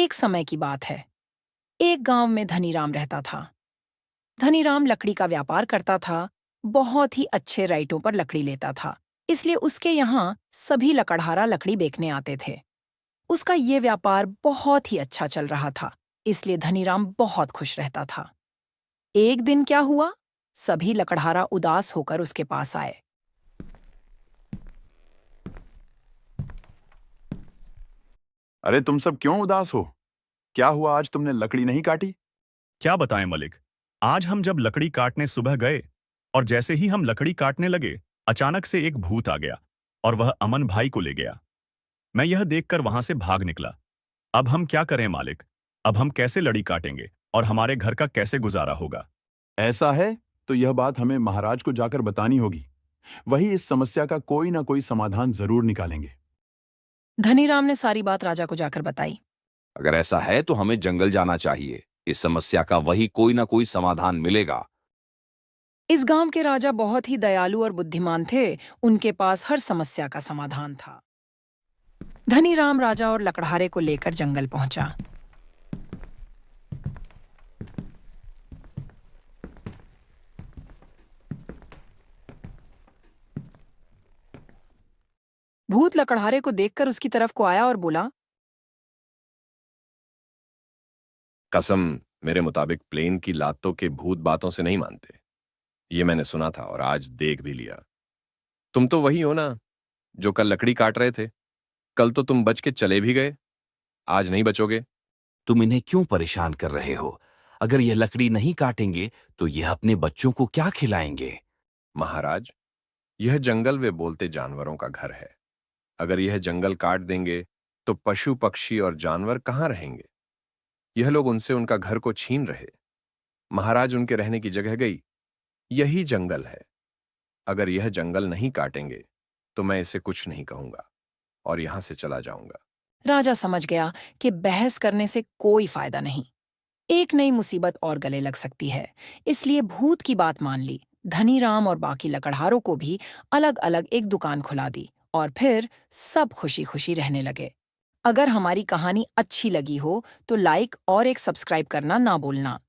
एक समय की बात है। एक गांव में धनीराम रहता था। धनीराम लकड़ी का व्यापार करता था। बहुत ही अच्छे रेटों पर लकड़ी लेता था, इसलिए उसके यहाँ सभी लकड़हारा लकड़ी बेचने आते थे। उसका ये व्यापार बहुत ही अच्छा चल रहा था, इसलिए धनीराम बहुत खुश रहता था। एक दिन क्या हुआ, सभी लकड़हारा उदास होकर उसके पास आए। अरे तुम सब क्यों उदास हो? क्या हुआ, आज तुमने लकड़ी नहीं काटी? क्या बताएं मलिक। आज हम जब लकड़ी काटने सुबह गए और जैसे ही हम लकड़ी काटने लगे, अचानक से एक भूत आ गया और वह अमन भाई को ले गया। मैं यह देखकर वहां से भाग निकला। अब हम क्या करें मालिक? अब हम कैसे लड़ी काटेंगे और हमारे घर का कैसे गुजारा होगा? ऐसा है तो यह बात हमें महाराज को जाकर बतानी होगी। वही इस समस्या का कोई ना कोई समाधान जरूर निकालेंगे। धनीराम ने सारी बात राजा को जाकर बताई। अगर ऐसा है तो हमें जंगल जाना चाहिए। इस समस्या का वही कोई ना कोई समाधान मिलेगा। इस गांव के राजा बहुत ही दयालु और बुद्धिमान थे। उनके पास हर समस्या का समाधान था। धनीराम राजा और लकड़हारे को लेकर जंगल पहुंचा। भूत लकड़हारे को देखकर उसकी तरफ को आया और बोला, कसम मेरे मुताबिक प्लेन की लातों के भूत बातों से नहीं मानते। ये मैंने सुना था और आज देख भी लिया। तुम तो वही हो ना जो कल लकड़ी काट रहे थे। कल तो तुम बच के चले भी गए, आज नहीं बचोगे। तुम इन्हें क्यों परेशान कर रहे हो? अगर यह लकड़ी नहीं काटेंगे तो यह अपने बच्चों को क्या खिलाएंगे? महाराज, यह जंगल वे बोलते जानवरों का घर है। अगर यह जंगल काट देंगे तो पशु पक्षी और जानवर कहाँ रहेंगे? यह लोग उनसे उनका घर को छीन रहे। महाराज, उनके रहने की जगह गई। यही जंगल है। अगर यह जंगल नहीं काटेंगे तो मैं इसे कुछ नहीं कहूंगा और यहां से चला जाऊंगा। राजा समझ गया कि बहस करने से कोई फायदा नहीं। एक नई मुसीबत और गले लग सकती है, इसलिए भूत की बात मान ली। धनीराम और बाकी लकड़हारों को भी अलग अलग एक दुकान खुला दी और फिर सब खुशी खुशी रहने लगे। अगर हमारी कहानी अच्छी लगी हो तो लाइक और एक सब्सक्राइब करना ना भूलना।